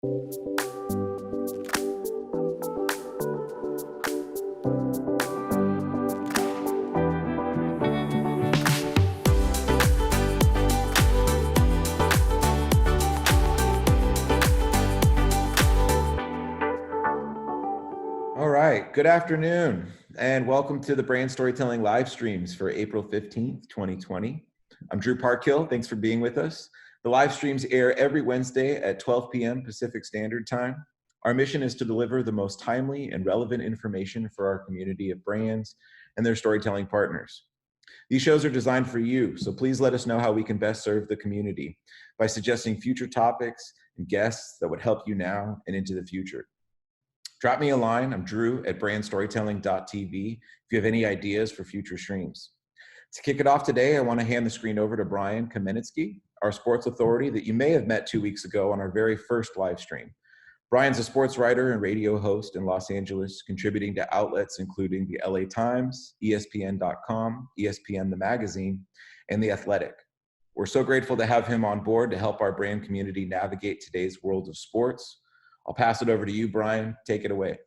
All right, good afternoon, and welcome to the Brand Storytelling live streams for April 15th, 2020. I'm Drew Parkhill. Thanks for being with us. The live streams air every Wednesday at 12 p.m. Pacific Standard Time. Our mission is to deliver the most timely and relevant information for our community of brands and their storytelling partners. These shows are designed for you, so please let us know how we can best serve the community by suggesting future topics and guests that would help you now and into the future. Drop me a line. I'm Drew at BrandStorytelling.tv if you have any ideas for future streams. To kick it off today, I want to hand the screen over to Brian Kemenetzky, our sports authority that you may have met 2 weeks ago on our very first live stream. Brian's a sports writer and radio host in Los Angeles, contributing to outlets including the LA Times, ESPN.com, ESPN the Magazine, and The Athletic. We're so grateful to have him on board to help our brand community navigate today's world of sports. I'll pass it over to you, Brian. Take it away.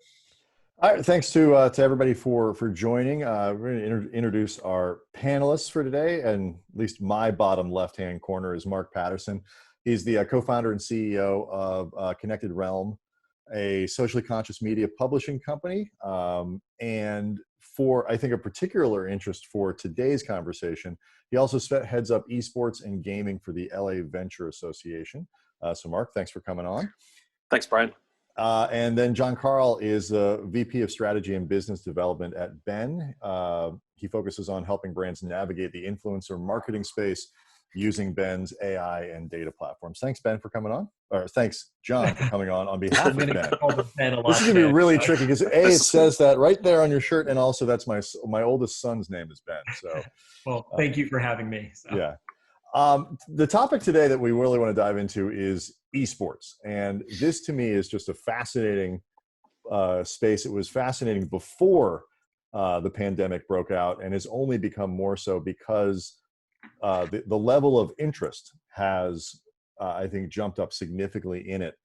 All right, thanks to everybody for joining. We're going to introduce our panelists for today, and at least my bottom left-hand corner is Marc Patterson. He's the co-founder and CEO of Connected Realm, a socially conscious media publishing company. And for, I think, a particular interest for today's conversation, he also heads up esports and gaming for the LA Venture Association. So Marc, thanks for coming on. Thanks, Brian. And then John Carle is the VP of Strategy and Business Development at Ben. He focuses on helping brands navigate the influencer marketing space using Ben's AI and data platforms. Thanks, Ben, for coming on. Or thanks, John, for coming on behalf of Ben. This is going to be really tricky because A, it says that right there on your shirt, and also that's my oldest son's name is Ben. So, well, thank you for having me. So. Yeah. The topic today that we really want to dive into is esports. And this to me is just a fascinating space. It was fascinating before the pandemic broke out and has only become more so because the level of interest has, I think, jumped up significantly in it.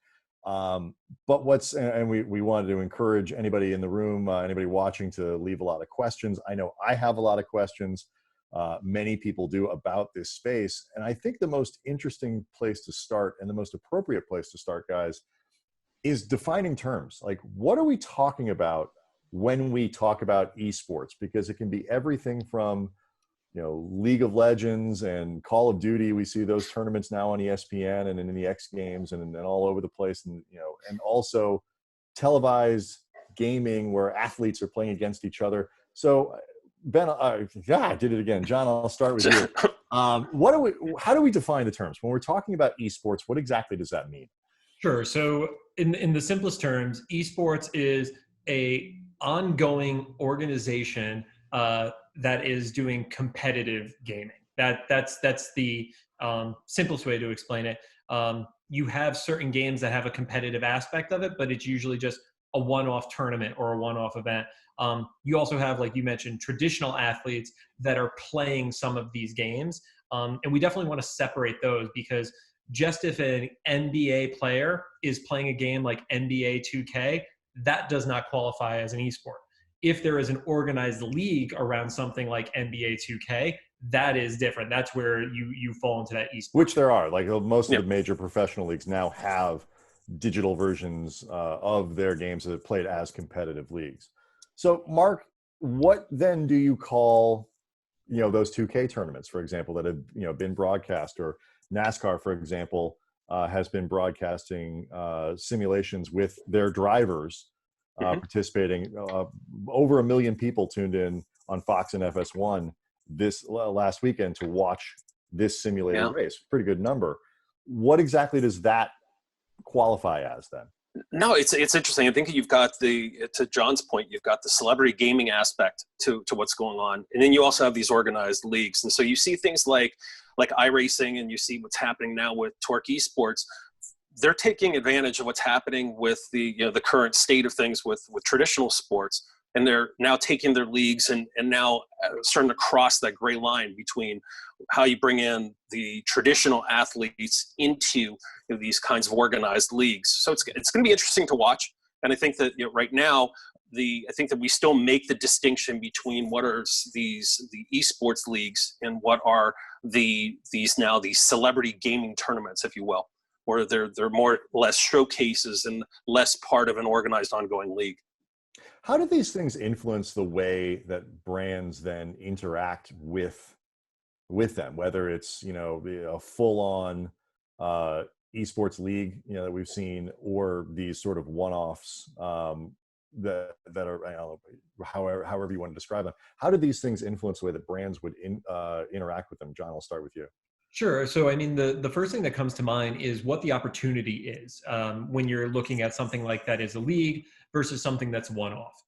But we wanted to encourage anybody in the room, anybody watching, to leave a lot of questions. I know I have a lot of questions. Many people do about this space. And I think the most interesting place to start and the most appropriate place to start, guys, is defining terms. Like, what are we talking about when we talk about esports? Because it can be everything from, League of Legends and Call of Duty. We see those tournaments now on ESPN and in the X Games and all over the place. And, and also televised gaming where athletes are playing against each other. So Ben, I did it again. John, I'll start with you. How do we define the terms? When we're talking about esports, what exactly does that mean? Sure. So in the simplest terms, esports is a ongoing organization that is doing competitive gaming. That's the simplest way to explain it. You have certain games that have a competitive aspect of it, but it's usually just a one-off tournament or a one-off event. You also have, like you mentioned, traditional athletes that are playing some of these games. And we definitely want to separate those, because just if an NBA player is playing a game like NBA 2K, that does not qualify as an esport. If there is an organized league around something like NBA 2K, that is different. That's where you fall into that esport. Which there are. Like most of the major professional leagues now have digital versions of their games that are played as competitive leagues. So, Marc, what then do you call, those 2K tournaments, for example, that have, been broadcast, or NASCAR, for example, has been broadcasting simulations with their drivers participating. Over 1 million people tuned in on Fox and FS1 this last weekend to watch this simulated race. Pretty good number. What exactly does that qualify as then? No, it's interesting. I think you've got to John's point, you've got the celebrity gaming aspect to what's going on. And then you also have these organized leagues. And so you see things like iRacing, and you see what's happening now with Torque Esports. They're taking advantage of what's happening with the current state of things with traditional sports, and they're now taking their leagues and now starting to cross that gray line between how you bring in the traditional athletes into these kinds of organized leagues. So it's going to be interesting to watch. And I think that right now, I think that we still make the distinction between what are the esports leagues and what are these celebrity gaming tournaments, if you will, where they're more or less showcases and less part of an organized ongoing league. How do these things influence the way that brands then interact with them, whether it's, a full-on esports league, that we've seen, or these sort of one-offs that are, I don't know, however you want to describe them? How do these things influence the way that brands would interact with them? John, I'll start with you. Sure. So, I mean, the first thing that comes to mind is what the opportunity is when you're looking at something like that as a league versus something that's one-off.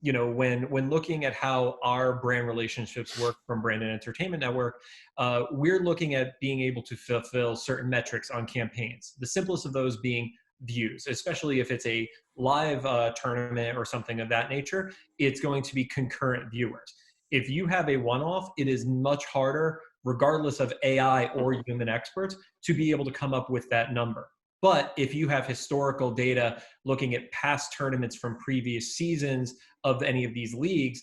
When looking at how our brand relationships work from Brand and Entertainment Network, we're looking at being able to fulfill certain metrics on campaigns. The simplest of those being views, especially if it's a live tournament or something of that nature. It's going to be concurrent viewers. If you have a one-off, it is much harder, regardless of AI or human experts, to be able to come up with that number. But if you have historical data looking at past tournaments from previous seasons of any of these leagues,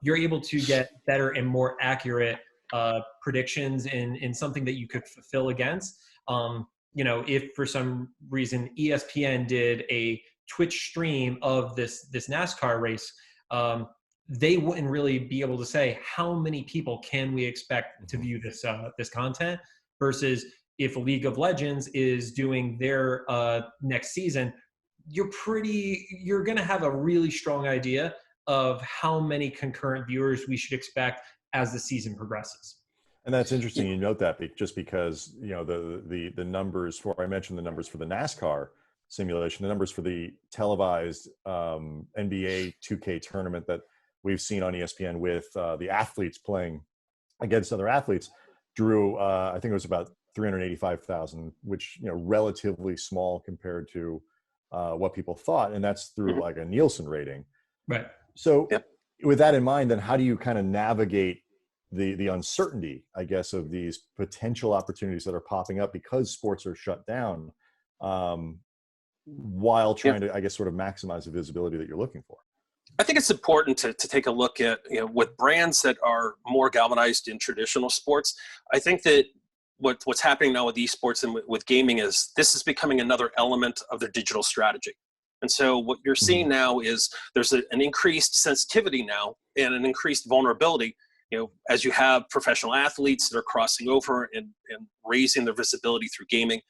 you're able to get better and more accurate predictions in something that you could fulfill against. If for some reason ESPN did a Twitch stream of this NASCAR race, they wouldn't really be able to say how many people can we expect to view this content, versus if League of Legends is doing their next season, you're going to have a really strong idea of how many concurrent viewers we should expect as the season progresses. And that's interesting. You note that just because, the numbers I mentioned the numbers for the NASCAR simulation, the numbers for the televised NBA 2K tournament that we've seen on ESPN with the athletes playing against other athletes drew, I think it was about 385,000, which, relatively small compared to what people thought. And that's through like a Nielsen rating. Right. So with that in mind, then how do you kind of navigate the uncertainty, I guess, of these potential opportunities that are popping up because sports are shut down, while trying to, I guess, sort of maximize the visibility that you're looking for? I think it's important to take a look at, with brands that are more galvanized in traditional sports. I think that what's happening now with esports and with gaming is this is becoming another element of their digital strategy. And so what you're seeing now is there's an increased sensitivity now and an increased vulnerability, as you have professional athletes that are crossing over and raising their visibility through gaming.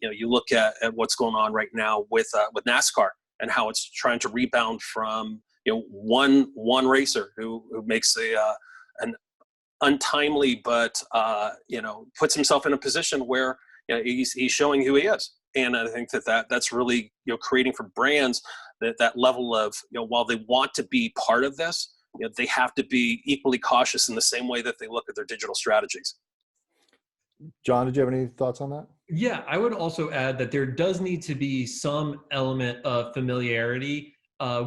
You look at what's going on right now with NASCAR and how it's trying to rebound from one racer who makes an untimely but puts himself in a position where he's showing who he is. And I think that's really creating for brands that level of while they want to be part of this, they have to be equally cautious in the same way that they look at their digital strategies. John, did you have any thoughts on that? Yeah, I would also add that there does need to be some element of familiarity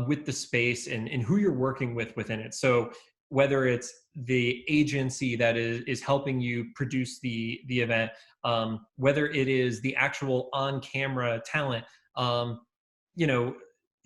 with the space and who you're working with within it. So whether it's the agency that is helping you produce the event, whether it is the actual on-camera talent,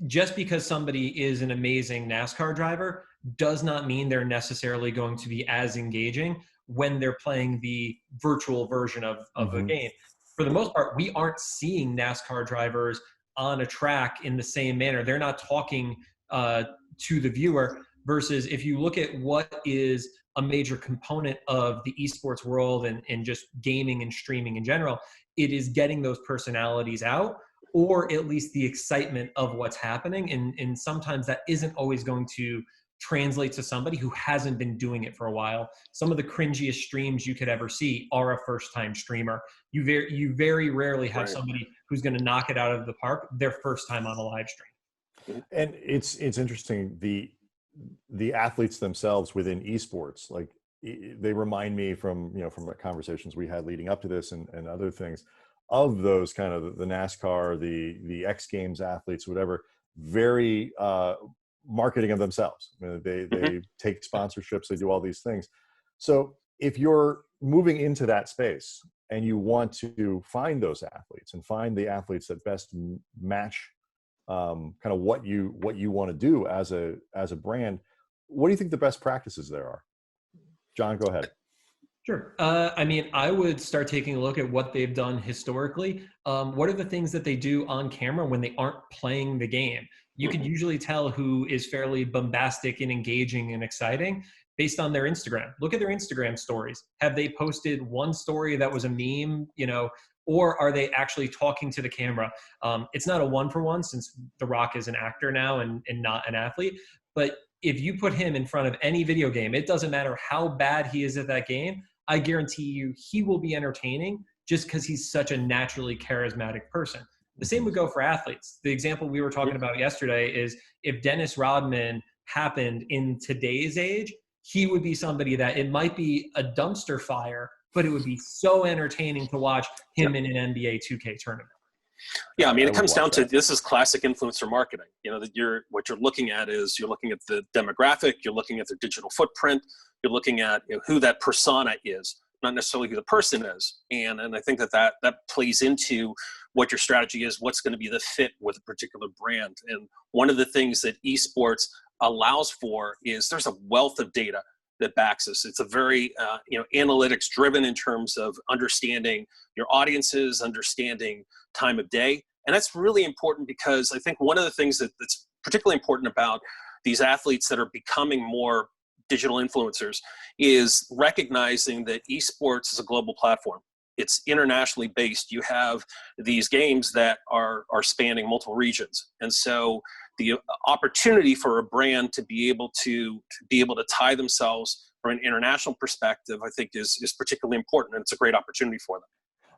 just because somebody is an amazing NASCAR driver does not mean they're necessarily going to be as engaging when they're playing the virtual version of a game. For the most part, we aren't seeing NASCAR drivers on a track in the same manner. They're not talking to the viewer, versus if you look at what is a major component of the esports world and just gaming and streaming in general, it is getting those personalities out, or at least the excitement of what's happening. And sometimes that isn't always going to translate to somebody who hasn't been doing it for a while. Some of the cringiest streams you could ever see are a first-time streamer. You very rarely have somebody who's going to knock it out of the park their first time on a live stream. And it's interesting, the athletes themselves within esports, like they remind me from the conversations we had leading up to this and other things, of those kind of the NASCAR, the X Games athletes, whatever, very marketing of themselves. They take sponsorships, they do all these things. So if you're moving into that space and you want to find those athletes and find the athletes that best match kind of what you want to do as a brand, what do you think the best practices there are? John, go ahead. Sure. I mean, I would start taking a look at what they've done historically. What are the things that they do on camera when they aren't playing the game? You can usually tell who is fairly bombastic and engaging and exciting based on their Instagram. Look at their Instagram stories. Have they posted one story that was a meme, or are they actually talking to the camera? It's not a one-for-one, since The Rock is an actor now and not an athlete. But if you put him in front of any video game, it doesn't matter how bad he is at that game, I guarantee you he will be entertaining just because he's such a naturally charismatic person. The same would go for athletes. The example we were talking about yesterday is if Dennis Rodman happened in today's age, he would be somebody that it might be a dumpster fire, but it would be so entertaining to watch him in an NBA 2K tournament. Yeah, I mean, it comes down to, this is classic influencer marketing. That what you're looking at is you're looking at the demographic, you're looking at their digital footprint, you're looking at who that persona is, not necessarily who the person is. And I think that plays into what your strategy is, what's going to be the fit with a particular brand. And one of the things that esports allows for is there's a wealth of data that backs us. It's a very analytics driven in terms of understanding your audiences, understanding time of day. And that's really important because I think one of the things that's particularly important about these athletes that are becoming more digital influencers is recognizing that esports is a global platform. It's internationally based. You have these games that are spanning multiple regions. And so the opportunity for a brand to be able to tie themselves from an international perspective, I think is particularly important, and it's a great opportunity for them.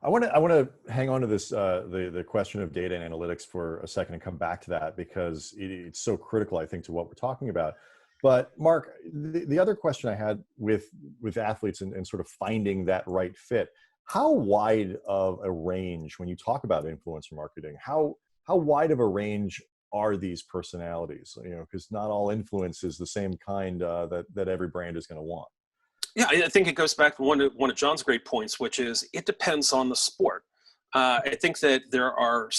I want to hang on to this the question of data and analytics for a second and come back to that because it's so critical, I think, to what we're talking about. But Mark, the other question I had with athletes and sort of finding that right fit, how wide of a range, when you talk about influencer marketing, how wide of a range are these personalities? Because not all influence is the same kind that every brand is going to want. Yeah, I think it goes back to one of John's great points, which is it depends on the sport. I think that there are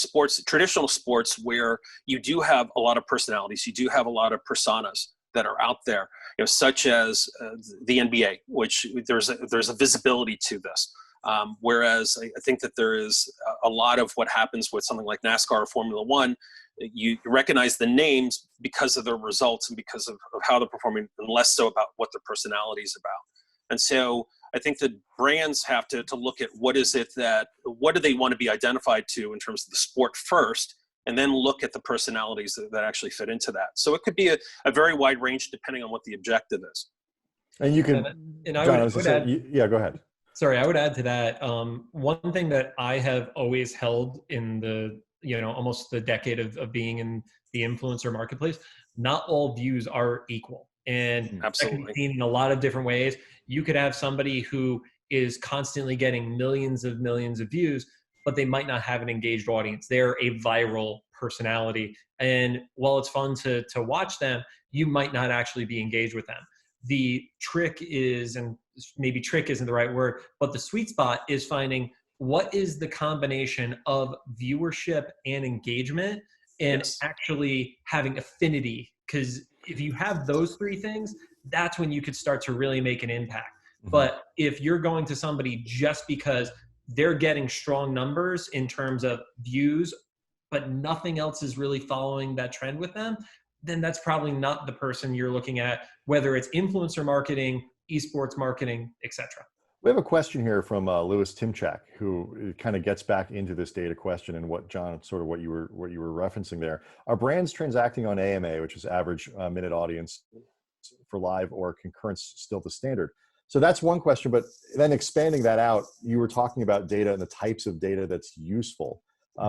traditional sports, where you do have a lot of personalities, you do have a lot of personas that are out there, such as the NBA, which there's a visibility to this. Whereas I think that there is a lot of what happens with something like NASCAR or Formula One. You recognize the names because of their results and because of how they're performing, and less so about what their personality is about. And so I think that brands have to look at what do they want to be identified to in terms of the sport first, and then look at the personalities that actually fit into that. So it could be a very wide range depending on what the objective is. And you can, and I John, would add, yeah, go ahead. Sorry, I would add to that. One thing that I have always held in the, almost the decade of being in the influencer marketplace, not all views are equal. And that can be seen in a lot of different ways. You could have somebody who is constantly getting millions of views, but they might not have an engaged audience. They're a viral personality. And while it's fun to watch them, you might not actually be engaged with them. The trick is, and maybe trick isn't the right word, but the sweet spot is finding what is the combination of viewership and engagement and actually having affinity. Because if you have those three things, that's when you could start to really make an impact. Mm-hmm. But if you're going to somebody just because they're getting strong numbers in terms of views, but nothing else is really following that trend with them, then that's probably not the person you're looking at, whether it's influencer marketing, esports marketing, etc. We have a question here from Louis Timchak, who kind of gets back into this data question and what John, sort of what you were referencing there. Are brands transacting on AMA, which is average minute audience for live, or concurrence still the standard? So that's one question, but then expanding that out, you were talking about data and the types of data that's useful.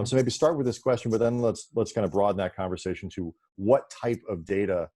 So maybe start with this question, but then let's kind of broaden that conversation to what type of data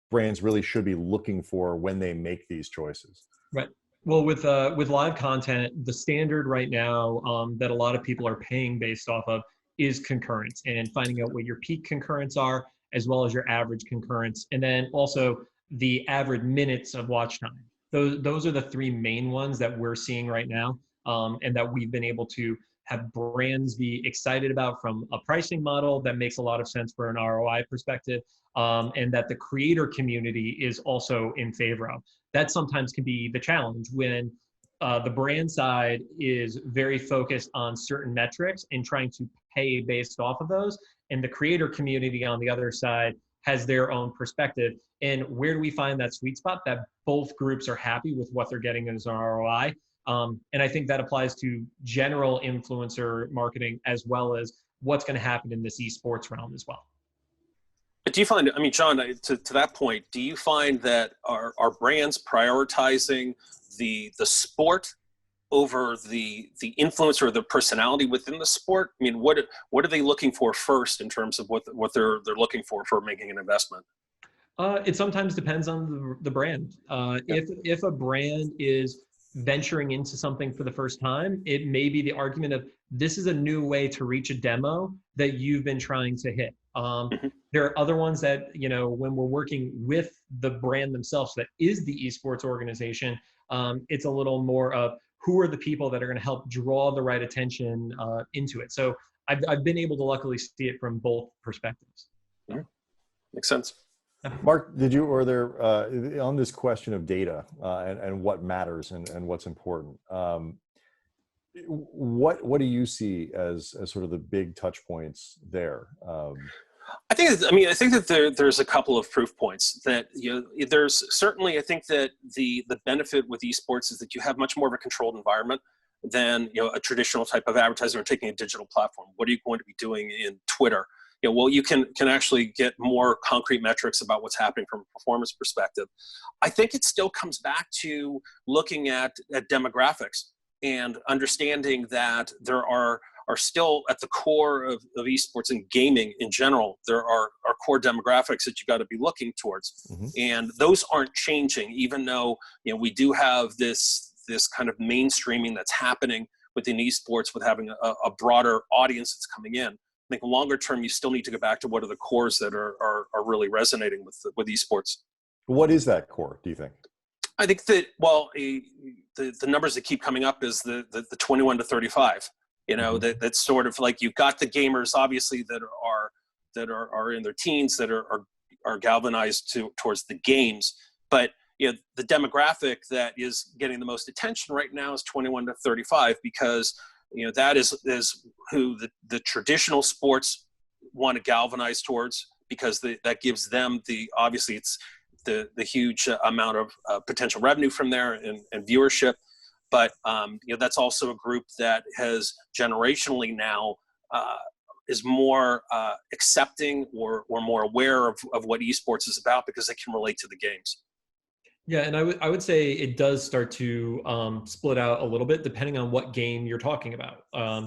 brands really should be looking for when they make these choices. Right. Well, with live content, the standard right now that a lot of people are paying based off of is concurrence, and finding out what your peak concurrents are as well as your average concurrence, and then also the average minutes of watch time. Those are the three main ones that we're seeing right now, and that we've been able to have brands be excited about from a pricing model that makes a lot of sense for an ROI perspective, and that the creator community is also in favor of. That sometimes can be the challenge when the brand side is very focused on certain metrics and trying to pay based off of those, and the creator community on the other side has their own perspective. And where do we find that sweet spot that both groups are happy with what they're getting as an ROI? And I think that applies to general influencer marketing as well as what's going to happen in this esports realm as well. But do you find, I mean, John, to that point, do you find that are brands prioritizing the sport over the influencer or the personality within the sport? I mean, what are they looking for first in terms of what they're looking for making an investment? It sometimes depends on the brand. If a brand is venturing into something for the first time, it may be the argument of this is a new way to reach a demo that you've been trying to hit. There are other ones that, when we're working with the brand themselves, that is the esports organization, it's a little more of who are the people that are going to help draw the right attention into it. So I've been able to luckily see it from both perspectives. Mm-hmm. Makes sense. Marc, are there, on this question of data and what matters and what's important, what do you see as sort of the big touch points there? I think that there's a couple of proof points that, there's certainly, I think that the benefit with esports is that you have much more of a controlled environment than, a traditional type of advertising or taking a digital platform. What are you going to be doing in Twitter? Well, you can actually get more concrete metrics about what's happening from a performance perspective. I think it still comes back to looking at demographics and understanding that there are still at the core of esports and gaming in general, there are core demographics that you got to be looking towards. Mm-hmm. And those aren't changing, even though, we do have this kind of mainstreaming that's happening within esports with having a broader audience that's coming in. I think longer term, you still need to go back to what are the cores that are really resonating with esports. What is that core, do you think? I think that, the numbers that keep coming up is the 21 to 35. Mm-hmm. That's sort of like you've got the gamers, obviously, that are in their teens, that are galvanized towards the games. But the demographic that is getting the most attention right now is 21 to 35 because that is who the traditional sports want to galvanize towards, because that gives them obviously it's the huge amount of potential revenue from there and viewership. But that's also a group that has generationally now is more accepting or more aware of what esports is about because they can relate to the games. Yeah, and I would say it does start to split out a little bit depending on what game you're talking about.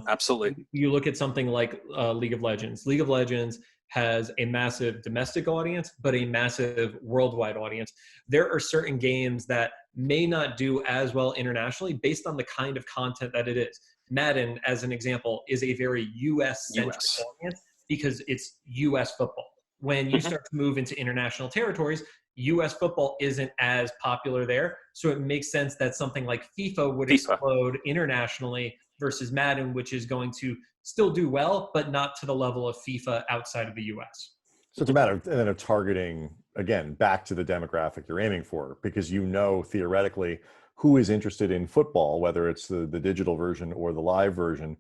Absolutely. You look at something like League of Legends. League of Legends has a massive domestic audience, but a massive worldwide audience. There are certain games that may not do as well internationally based on the kind of content that it is. Madden, as an example, is a very US-centric audience because it's US football. When you start to move into international territories, US football isn't as popular there. So it makes sense that something like FIFA would explode internationally versus Madden, which is going to still do well, but not to the level of FIFA outside of the US. So it's a matter of targeting, again, back to the demographic you're aiming for, because theoretically who is interested in football, whether it's the digital version or the live version.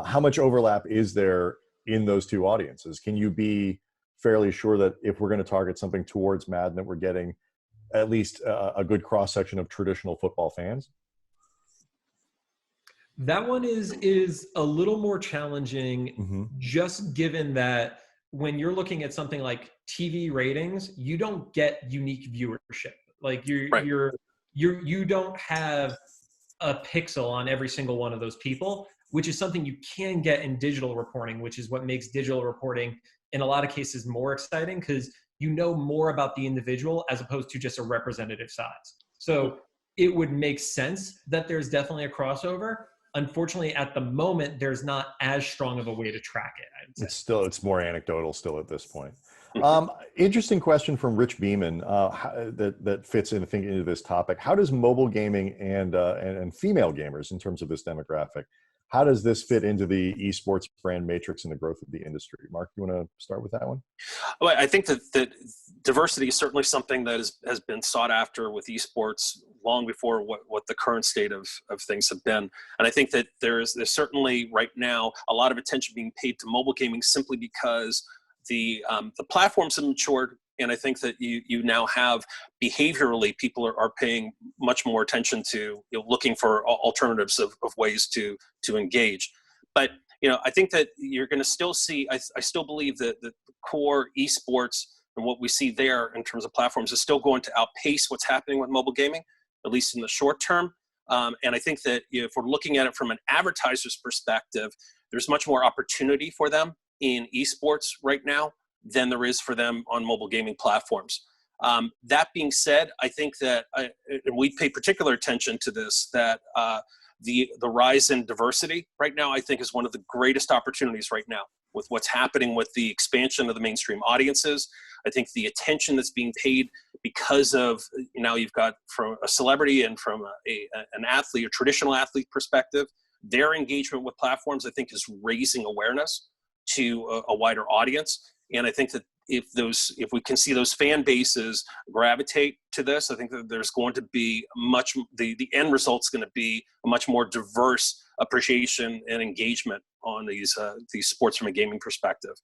How much overlap is there in those two audiences? Can you be fairly sure that if we're going to target something towards Madden, that we're getting at least a good cross-section of traditional football fans? That one is a little more challenging, just given that when you're looking at something like TV ratings, you don't get unique viewership. Like you don't have a pixel on every single one of those people, which is something you can get in digital reporting, which is what makes digital reporting in a lot of cases more exciting because you know more about the individual as opposed to just a representative size. So it would make sense that there's definitely a crossover. unfortunately, at the moment, there's not as strong of a way to track it, I would say. It's more anecdotal still at this point. Mhm. Interesting question from Rich Beeman that fits in, I think, into this topic. How does mobile gaming and female gamers, in terms of this demographic, how does this fit into the esports brand matrix and the growth of the industry? Mark, you want to start with that one? Well, I think that diversity is certainly something that has been sought after with esports long before what the current state of things have been. And I think that there's certainly right now a lot of attention being paid to mobile gaming simply because the platforms have matured. And I think that you now have behaviorally people are paying much more attention to looking for alternatives of ways to engage. But I think that you're going to still see. I still believe that the core esports and what we see there in terms of platforms is still going to outpace what's happening with mobile gaming, at least in the short term. And I think that if we're looking at it from an advertiser's perspective, there's much more opportunity for them in esports right now than there is for them on mobile gaming platforms. That being said, I think that, and we pay particular attention to this, that the rise in diversity right now, I think, is one of the greatest opportunities right now with what's happening with the expansion of the mainstream audiences. I think the attention that's being paid because of, now you've got from a celebrity and from an athlete, a traditional athlete perspective, their engagement with platforms, I think, is raising awareness to a wider audience. And I think that if we can see those fan bases gravitate to this, I think that there's going to be the end result's going to be a much more diverse appreciation and engagement on these sports from a gaming perspective.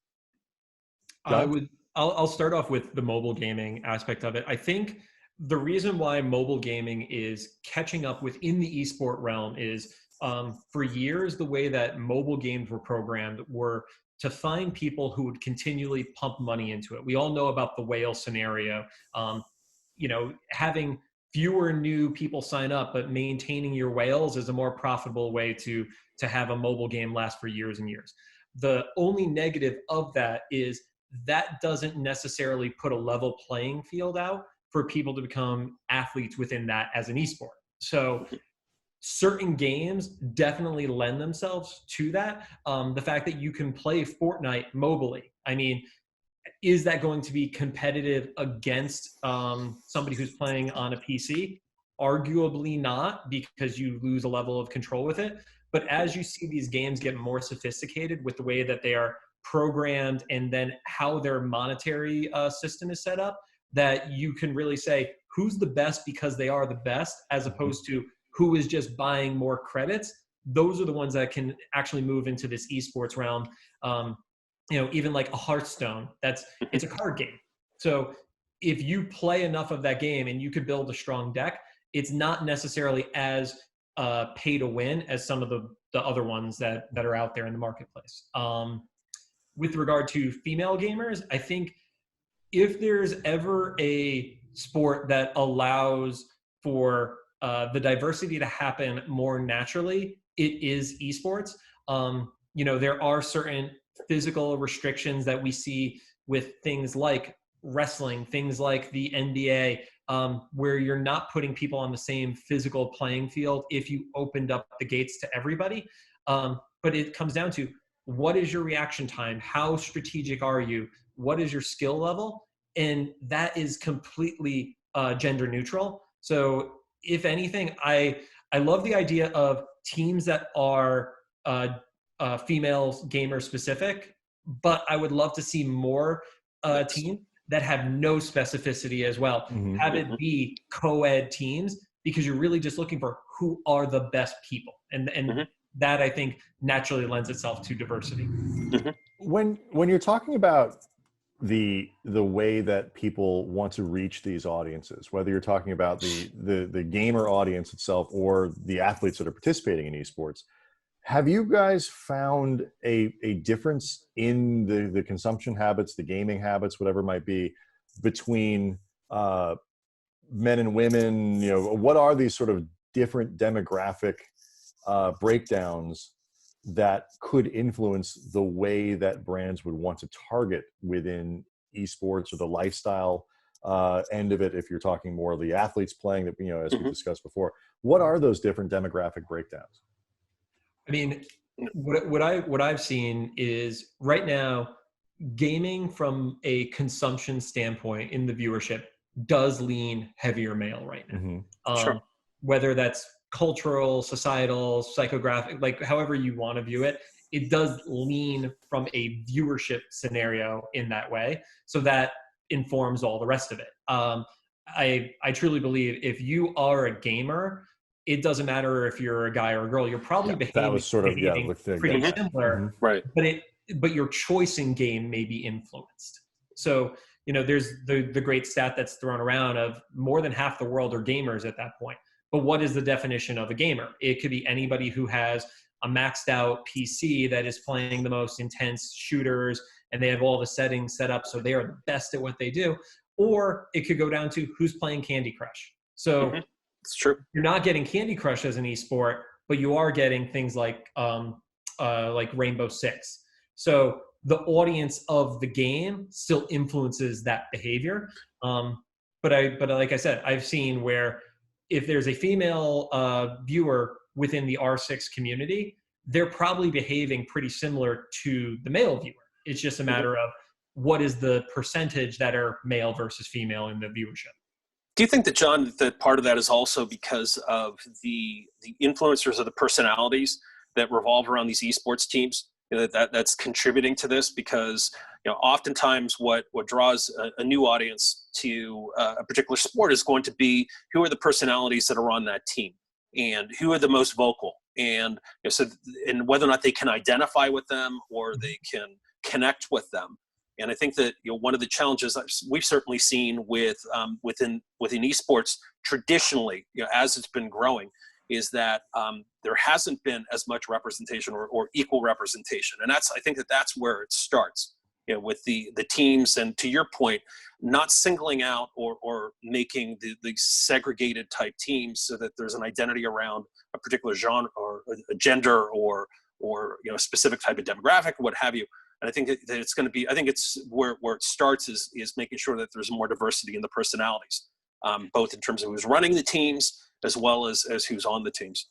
I'll start off with the mobile gaming aspect of it. I think the reason why mobile gaming is catching up within the esport realm is for years, the way that mobile games were programmed were to find people who would continually pump money into it. We all know about the whale scenario, having fewer new people sign up, but maintaining your whales is a more profitable way to have a mobile game last for years and years. The only negative of that is that doesn't necessarily put a level playing field out for people to become athletes within that as an esport. So certain games definitely lend themselves to that. The fact that you can play Fortnite mobily, I mean, is that going to be competitive against somebody who's playing on a PC? Arguably not, because you lose a level of control with it. But as you see these games get more sophisticated with the way that they are programmed and then how their monetary system is set up, that you can really say who's the best because they are the best, as opposed to who is just buying more credits. Those are the ones that can actually move into this esports realm. Even like a Hearthstone, it's a card game. So if you play enough of that game and you could build a strong deck, it's not necessarily as pay to win as some of the other ones that are out there in the marketplace. With regard to female gamers, I think if there's ever a sport that allows for the diversity to happen more naturally, it is esports. There are certain physical restrictions that we see with things like wrestling, things like the NBA, where you're not putting people on the same physical playing field if you opened up the gates to everybody. But it comes down to, what is your reaction time? How strategic are you? What is your skill level? And that is completely gender neutral. So if anything, I love the idea of teams that are female gamer specific, but I would love to see more teams that have no specificity as well. Mm-hmm. Have it be co-ed teams, because you're really just looking for who are the best people. And mm-hmm. that, I think, naturally lends itself to diversity. Mm-hmm. When you're talking about the way that people want to reach these audiences, whether you're talking about the gamer audience itself or the athletes that are participating in esports, have you guys found a difference in the consumption habits, the gaming habits, whatever it might be, between men and women? What are these sort of different demographic breakdowns that could influence the way that brands would want to target within esports, or the lifestyle end of it, if you're talking more of the athletes playing, that as we discussed before? What are those different demographic breakdowns? I mean, what I've seen is right now, gaming from a consumption standpoint in the viewership does lean heavier male right now. Mm-hmm. Whether that's cultural, societal, psychographic, like however you want to view it, it does lean from a viewership scenario in that way. So that informs all the rest of it. I truly believe if you are a gamer, it doesn't matter if you're a guy or a girl, you're probably That was sort of pretty similar, right? But your choice in game may be influenced. So, there's the great stat that's thrown around of more than half the world are gamers at that point. But what is the definition of a gamer? It could be anybody who has a maxed out PC that is playing the most intense shooters and they have all the settings set up so they are the best at what they do. Or it could go down to who's playing Candy Crush. So it's true. You're not getting Candy Crush as an esport, but you are getting things like Rainbow Six. So the audience of the game still influences that behavior. But like I said, I've seen where if there's a female viewer within the R6 community, they're probably behaving pretty similar to the male viewer. It's just a matter of what is the percentage that are male versus female in the viewership. Do you think that, John, that part of that is also because of the influencers or the personalities that revolve around these esports teams? That's contributing to this, because oftentimes what draws a new audience to a particular sport is going to be who are the personalities that are on that team and who are the most vocal, and and whether or not they can identify with them or they can connect with them. And I think that one of the challenges we've certainly seen within esports traditionally, as it's been growing, is that there hasn't been as much representation or equal representation, and I think that's where it starts. With the teams, and to your point, not singling out or making the segregated type teams so that there's an identity around a particular genre or a gender or a specific type of demographic, what have you. And I think that it's going to be, I think it's where it starts is making sure that there's more diversity in the personalities, both in terms of who's running the teams as well as who's on the teams.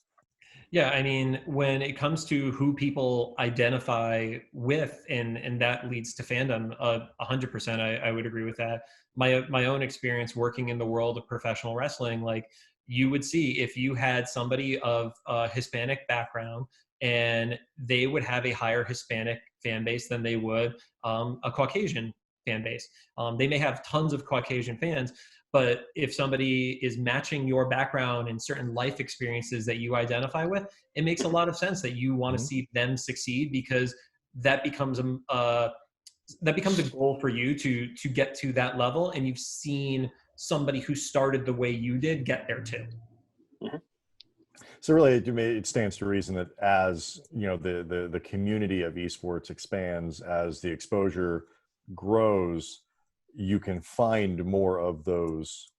Yeah, I mean, when it comes to who people identify with, and that leads to fandom, 100%, I would agree with that. My own experience working in the world of professional wrestling, like you would see if you had somebody of Hispanic background, and they would have a higher Hispanic fan base than they would a Caucasian fan base. They may have tons of Caucasian fans, but if somebody is matching your background and certain life experiences that you identify with, it makes a lot of sense that you want to see them succeed, because that becomes a goal for you to get to that level. And you've seen somebody who started the way you did get there too. Mm-hmm. So really, it stands to reason that as the community of esports expands, as the exposure grows, you can find more of those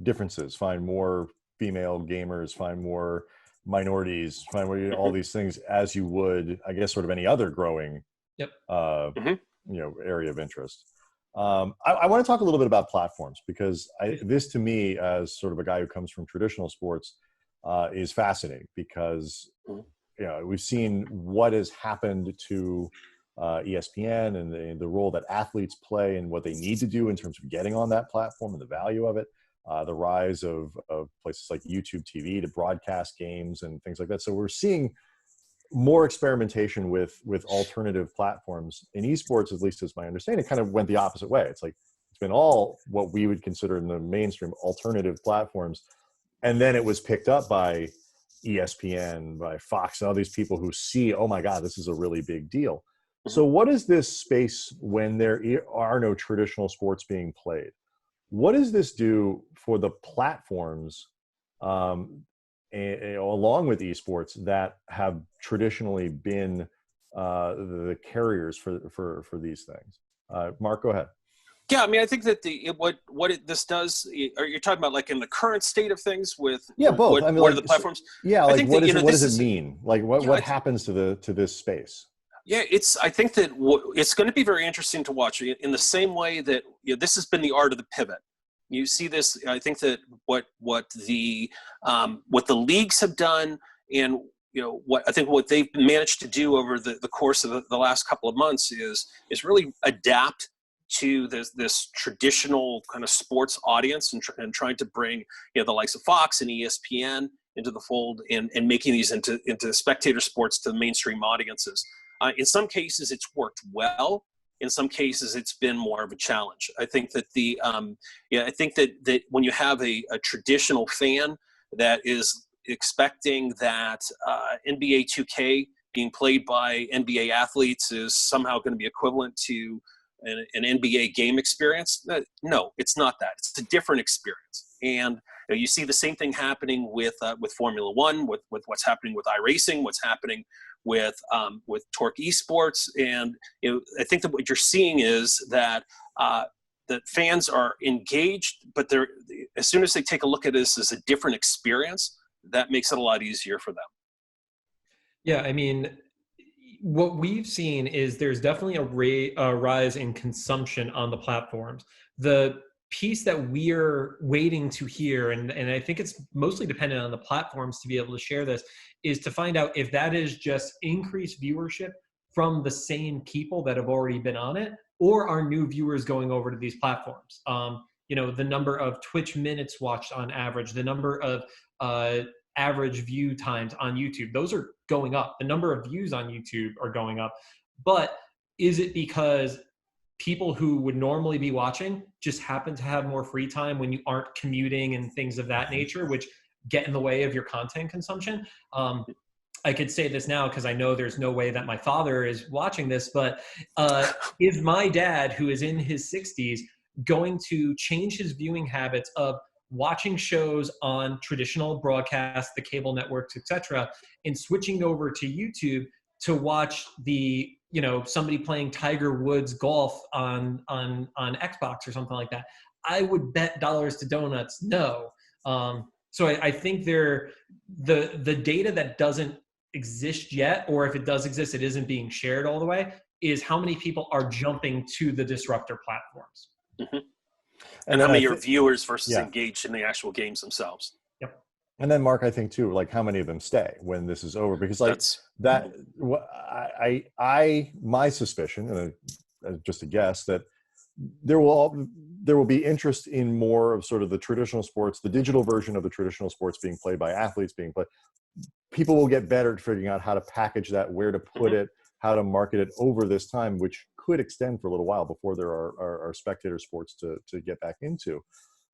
differences, find more female gamers, find more minorities, find more, all these things, as you would, I guess, sort of any other growing area of interest. I want to talk a little bit about platforms, because this to me, as sort of a guy who comes from traditional sports, is fascinating, because we've seen what has happened to ESPN and the role that athletes play and what they need to do in terms of getting on that platform and the value of it. The rise of places like YouTube TV to broadcast games and things like that. So we're seeing more experimentation with alternative platforms in esports, at least as my understanding. It kind of went the opposite way. It's like it's been all what we would consider in the mainstream alternative platforms, and then it was picked up by ESPN, by Fox, and all these people who see, oh my God, this is a really big deal. So what is this space when there are no traditional sports being played? What does this do for the platforms along with esports that have traditionally been the carriers for these things? Marc, go ahead. Yeah, I mean, I think that this does. Are you talking about like in the current state of things with? Yeah, both. I mean, what are the platforms? Yeah, like what does it mean? Like what happens to this space? Yeah, I think that it's going to be very interesting to watch in the same way that this has been the art of the pivot. You see this. I think that what the leagues have done, and what they've managed to do over the course of the last couple of months is really adapt to this traditional kind of sports audience and trying to bring the likes of Fox and ESPN into the fold and making these into spectator sports to the mainstream audiences. In some cases, it's worked well. In some cases, it's been more of a challenge. I think that that when you have a traditional fan that is expecting that NBA 2K being played by NBA athletes is somehow going to be equivalent to an NBA game experience. No, it's not that. It's a different experience. And you see the same thing happening with Formula One, with what's happening with iRacing, what's happening with Torque Esports. And I think that what you're seeing is that that fans are engaged, but as soon as they take a look at this as a different experience, that makes it a lot easier for them. Yeah, I mean, what we've seen is there's definitely a rise in consumption on the platforms. The piece that we're waiting to hear, and I think it's mostly dependent on the platforms to be able to share this, is to find out if that is just increased viewership from the same people that have already been on it, or are new viewers going over to these platforms. The number of Twitch minutes watched on average, the number of average view times on YouTube, those are going up. The number of views on YouTube are going up. But is it because people who would normally be watching just happen to have more free time when you aren't commuting and things of that nature, which get in the way of your content consumption? I could say this now because I know there's no way that my father is watching this, but is my dad, who is in his 60s, going to change his viewing habits of watching shows on traditional broadcasts, the cable networks, etc., and switching over to YouTube to watch somebody playing Tiger Woods golf on Xbox or something like that? I would bet dollars to donuts no. So I think the data that doesn't exist yet, or if it does exist, it isn't being shared all the way, is how many people are jumping to the disruptor platforms. Mm-hmm. And how many are viewers versus engaged in the actual games themselves. Yep. And then Mark, I think too, like how many of them stay when this is over? Because my suspicion, and just a guess, that there will be interest in more of sort of the traditional sports, the digital version of the traditional sports being played by athletes being played. People will get better at figuring out how to package that, where to put it, how to market it over this time, which could extend for a little while before there are spectator sports to get back into.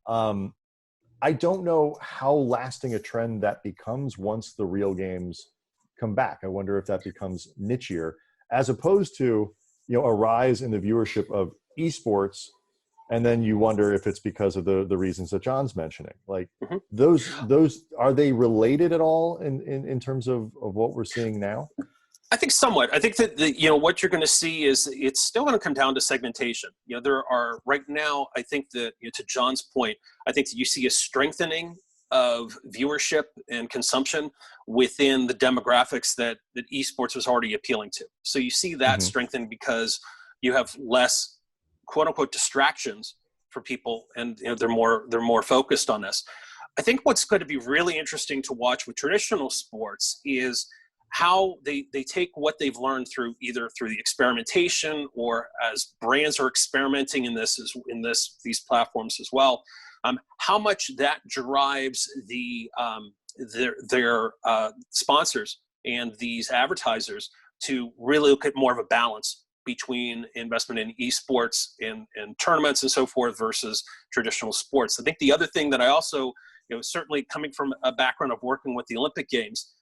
I don't know how lasting a trend that becomes once the real games come back. I wonder if that becomes nichier, as opposed to a rise in the viewership of esports, and then you wonder if it's because of the reasons that John's mentioning. Like those are they related at all in terms of what we're seeing now? I think somewhat. I think that what you're going to see is it's still going to come down to segmentation. There are right now, I think that to John's point, I think that you see a strengthening of viewership and consumption within the demographics that esports was already appealing to. So you see that strengthen because you have less quote unquote distractions for people, and they're more focused on this. I think what's going to be really interesting to watch with traditional sports is how they take what they've learned either through the experimentation or as brands are experimenting in these platforms as well. How much that drives their sponsors and these advertisers to really look at more of a balance between investment in esports and tournaments and so forth versus traditional sports. I think the other thing that I also, certainly coming from a background of working with the Olympic Games,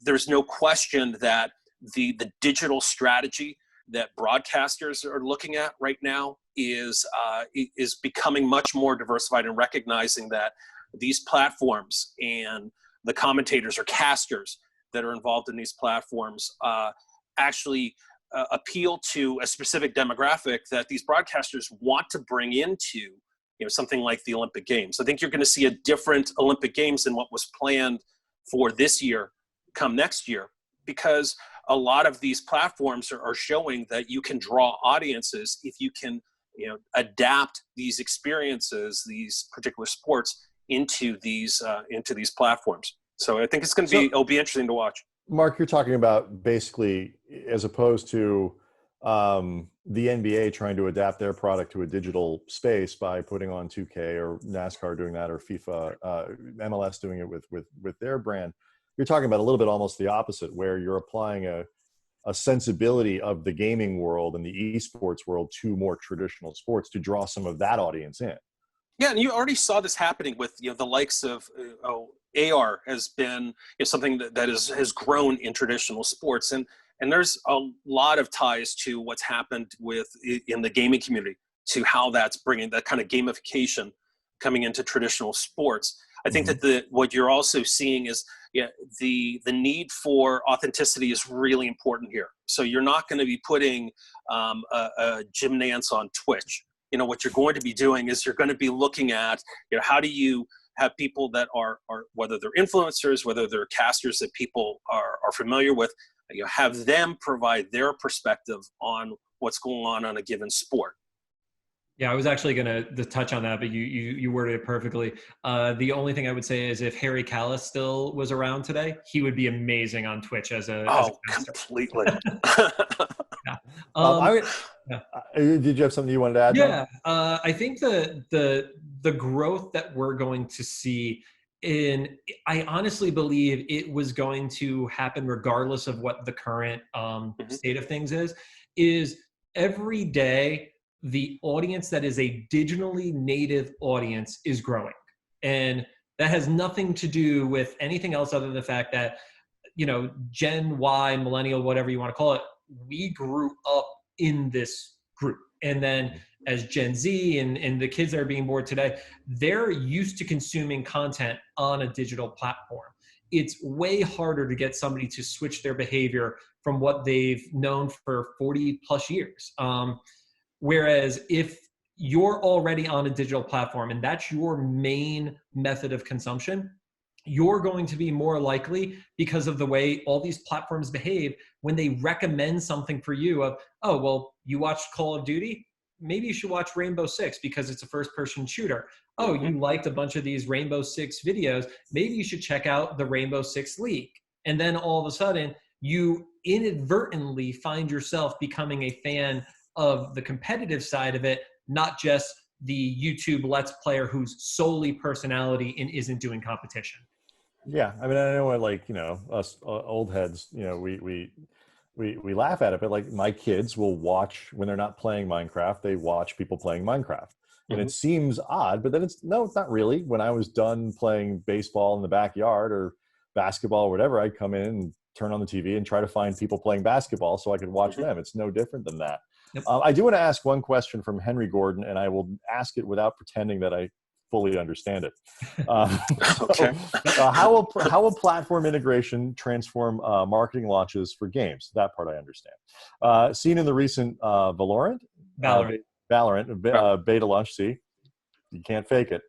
there's no question that the digital strategy that broadcasters are looking at right now is becoming much more diversified and recognizing that these platforms and the commentators or casters that are involved in these platforms actually appeal to a specific demographic that these broadcasters want to bring into something like the Olympic Games. I think you're going to see a different Olympic Games than what was planned for this year come next year, because a lot of these platforms are showing that you can draw audiences if you can adapt these experiences, these particular sports into these platforms. So I think it's going to be, it'll be interesting to watch. Mark, you're talking about basically, as opposed to the NBA trying to adapt their product to a digital space by putting on 2K or NASCAR doing that, or FIFA, MLS doing it with their brand. You're talking about a little bit almost the opposite, where you're applying a sensibility of the gaming world and the esports world to more traditional sports to draw some of that audience in. Yeah, and you already saw this happening with the likes of AR has been something that has grown in traditional sports, and there's a lot of ties to what's happened in the gaming community, to how that's bringing that kind of gamification coming into traditional sports. I think that what you're also seeing is the need for authenticity is really important here. So you're not going to be putting a gym nance on Twitch. What you're going to be doing is you're going to be looking at how do you have people that are whether they're influencers, whether they're casters that people are familiar with, have them provide their perspective on what's going on a given sport. Yeah, I was actually going to touch on that, but you worded it perfectly. The only thing I would say is if Harry Carle still was around today, he would be amazing on Twitch as a completely. Yeah. Did you have something you wanted to add? Yeah, I think the growth that we're going to see I honestly believe it was going to happen regardless of what the current state of things is every day the audience that is a digitally native audience is growing. And that has nothing to do with anything else other than the fact that, Gen Y, millennial, whatever you want to call it, we grew up in this group. And then as Gen Z and the kids that are being born today, they're used to consuming content on a digital platform. It's way harder to get somebody to switch their behavior from what they've known for 40 plus years. Whereas if you're already on a digital platform and that's your main method of consumption, you're going to be more likely, because of the way all these platforms behave, when they recommend something for you of, oh, well, you watched Call of Duty? Maybe you should watch Rainbow Six because it's a first-person shooter. Oh, you liked a bunch of these Rainbow Six videos. Maybe you should check out the Rainbow Six League. And then all of a sudden, you inadvertently find yourself becoming a fan of the competitive side of it, not just the YouTube Let's Player who's solely personality and isn't doing competition. Yeah, I mean, I know, us old heads, we laugh at it, but like my kids will watch when they're not playing Minecraft, they watch people playing Minecraft. And it seems odd, but then it's not really. When I was done playing baseball in the backyard or basketball or whatever, I'd come in and turn on the TV and try to find people playing basketball so I could watch them. It's no different than that. Yep. I do want to ask one question from Henry Gordon, and I will ask it without pretending that I fully understand it. Okay. How will platform integration transform marketing launches for games? That part I understand. Seen in the recent Valorant beta launch. See, you can't fake it.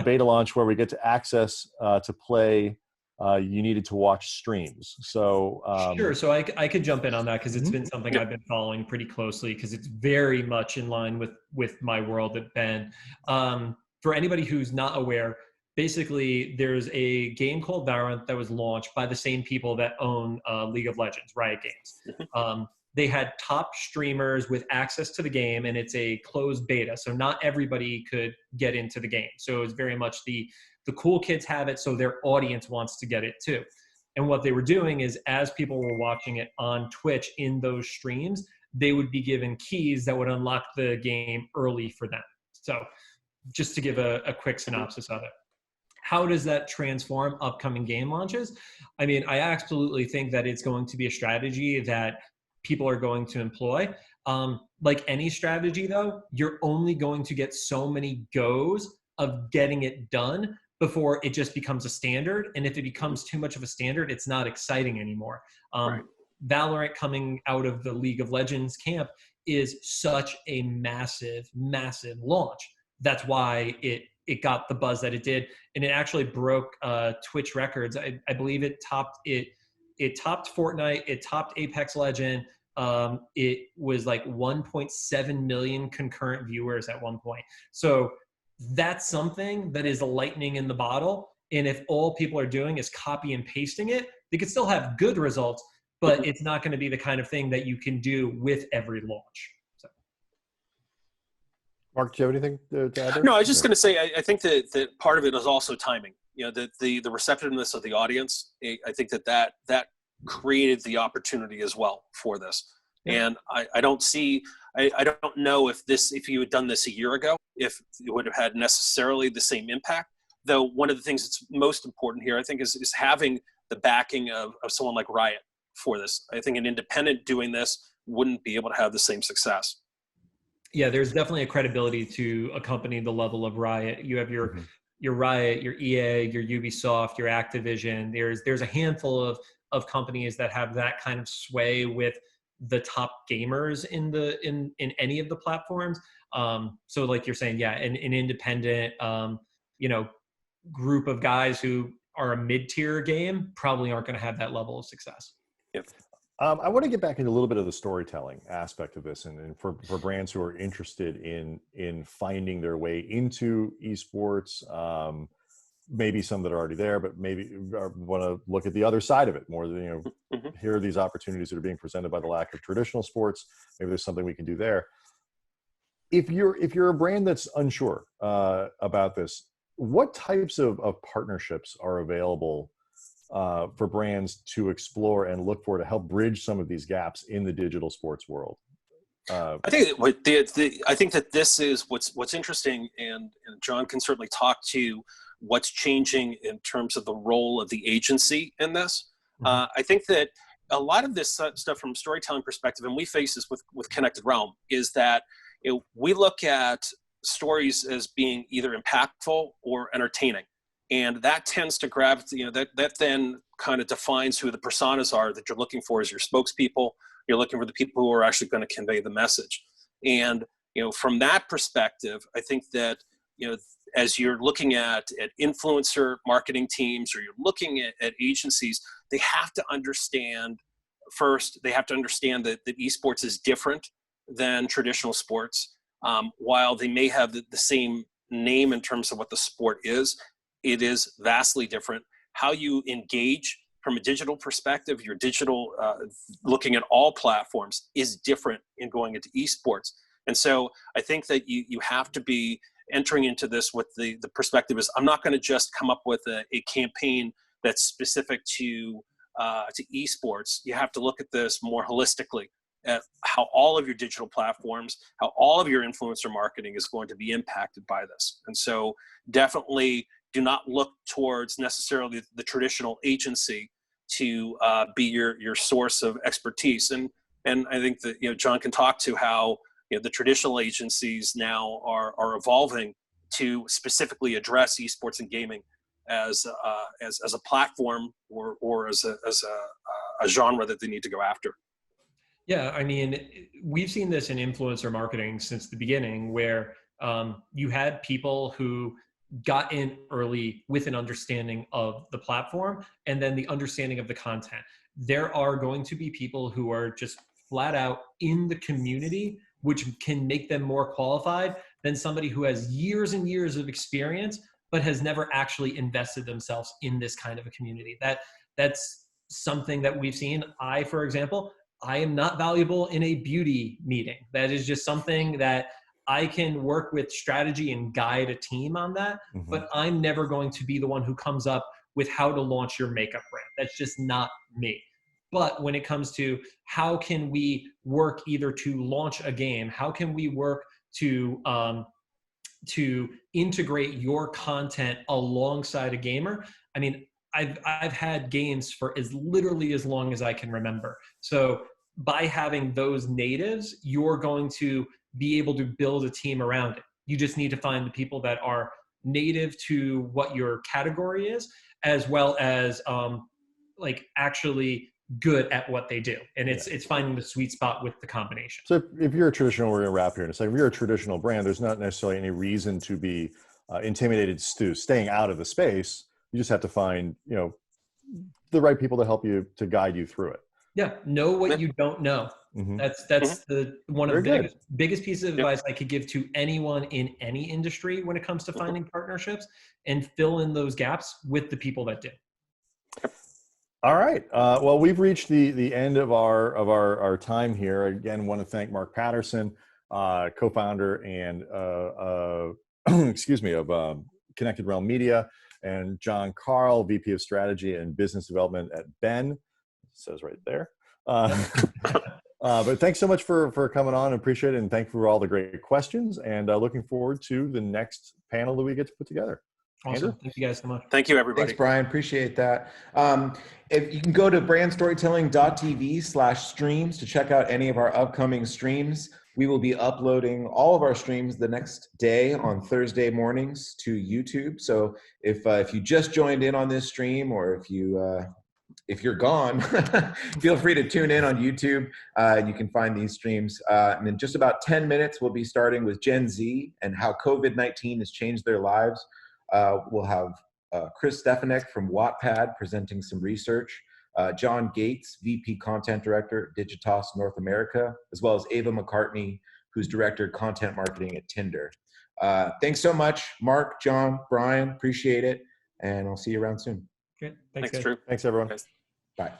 Beta launch where we get to access to play. You needed to watch streams. So sure. So I could jump in on that because it's been something I've been following pretty closely because it's very much in line with my world at Ben. For anybody who's not aware, basically there's a game called Valorant that was launched by the same people that own League of Legends, Riot Games. They had top streamers with access to the game, and it's a closed beta. So not everybody could get into the game. So it's very much the cool kids have it, so their audience wants to get it too. And what they were doing is as people were watching it on Twitch in those streams, they would be given keys that would unlock the game early for them. So just to give a quick synopsis of it. How does that transform upcoming game launches? I mean, I absolutely think that it's going to be a strategy that people are going to employ. Like any strategy though, you're only going to get so many goes of getting it done before it just becomes a standard. And if it becomes too much of a standard, it's not exciting anymore. Right. Valorant coming out of the League of Legends camp is such a massive, massive launch. That's why it got the buzz that it did. And it actually broke Twitch records. I believe it topped Fortnite, it topped Apex Legend. It was like 1.7 million concurrent viewers at one point. So that's something that is a lightning in the bottle. And if all people are doing is copy and pasting it, they could still have good results, but it's not going to be the kind of thing that you can do with every launch. So. Marc, do you have anything to add there? No, I was just going to say, I think that part of it is also timing. The receptiveness of the audience. I think that created the opportunity as well for this. Yeah. And I don't know if you had done this a year ago, if it would have had necessarily the same impact. Though one of the things that's most important here, I think, is having the backing of someone like Riot for this. I think an independent doing this wouldn't be able to have the same success. Yeah, there's definitely a credibility to a company the level of Riot. You have your Riot, your EA, your Ubisoft, your Activision. There's a handful of companies that have that kind of sway with the top gamers in any of the platforms. So like you're saying, yeah, an independent group of guys who are a mid-tier game probably aren't going to have that level of success. Yep. I want to get back into a little bit of the storytelling aspect of this, and for brands who are interested in finding their way into esports, maybe some that are already there, but maybe want to look at the other side of it more than, here are these opportunities that are being presented by the lack of traditional sports. Maybe there's something we can do there. If you're a brand that's unsure about this, what types of partnerships are available for brands to explore and look for to help bridge some of these gaps in the digital sports world? I think that this is what's interesting, and John can certainly talk to what's changing in terms of the role of the agency in this. I think that a lot of this stuff from a storytelling perspective, and we face this with Connected Realm, is that we look at stories as being either impactful or entertaining. And that tends to gravitate, that then kind of defines who the personas are that you're looking for as your spokespeople. You're looking for the people who are actually going to convey the message. And, from that perspective, I think that, as you're looking at influencer marketing teams, or you're looking at agencies, they have to understand that esports is different than traditional sports. While they may have the same name in terms of what the sport is, it is vastly different. How you engage from a digital perspective, your digital, looking at all platforms, is different in going into esports. And so I think that you have to be entering into this with the perspective is, I'm not going to just come up with a campaign that's specific to esports. You have to look at this more holistically, at how all of your digital platforms, how all of your influencer marketing is going to be impacted by this. And so definitely do not look towards necessarily the traditional agency to be your source of expertise. And I think that John can talk to how the traditional agencies now are evolving to specifically address esports and gaming as a platform or as a genre that they need to go after. Yeah, I mean, we've seen this in influencer marketing since the beginning, where you had people who got in early with an understanding of the platform and then the understanding of the content. There are going to be people who are just flat out in the community, which can make them more qualified than somebody who has years and years of experience, but has never actually invested themselves in this kind of a community. That's something that we've seen. For example, I am not valuable in a beauty meeting. That is just something that I can work with strategy and guide a team on that, but I'm never going to be the one who comes up with how to launch your makeup brand. That's just not me. But when it comes to how can we work either to launch a game, how can we work to integrate your content alongside a gamer? I mean, I've had games for literally as long as I can remember. So by having those natives, you're going to be able to build a team around it. You just need to find the people that are native to what your category is, as well as actually good at what they do. And it's finding the sweet spot with the combination. So if you're a traditional, we're going to wrap here and say, if you're a traditional brand, there's not necessarily any reason to be intimidated to staying out of the space. You just have to find, the right people to help you, to guide you through it. Yeah. Know what you don't know. Mhm. That's the one of Very the good. biggest pieces of Yep. advice I could give to anyone in any industry when it comes to finding partnerships, and fill in those gaps with the people that do. All right. Well, we've reached the end of our time here. Again, want to thank Marc Patterson, co-founder and excuse me, of Connected Realm Media, and John Carle, VP of Strategy and Business Development at Ben. It says right there. But thanks so much for coming on. Appreciate it, and thank you for all the great questions. And looking forward to the next panel that we get to put together. Awesome. Andrew? Thank you guys so much. Thank you, everybody. Thanks, Brian. Appreciate that. If you can go to BrandStorytelling.tv/streams to check out any of our upcoming streams. We will be uploading all of our streams the next day on Thursday mornings to YouTube. So if you just joined in on this stream, or if you're gone, feel free to tune in on YouTube. You can find these streams. And in just about 10 minutes, we'll be starting with Gen Z and how COVID-19 has changed their lives. We'll have Chris Stefanek from Wattpad presenting some research, John Gates, VP Content Director, Digitas North America, as well as Ava McCartney, who's Director of Content Marketing at Tinder. Thanks so much, Marc, John, Brian, appreciate it, and I'll see you around soon. Great. Thanks, guys. Drew. Thanks, everyone. Guys. Bye.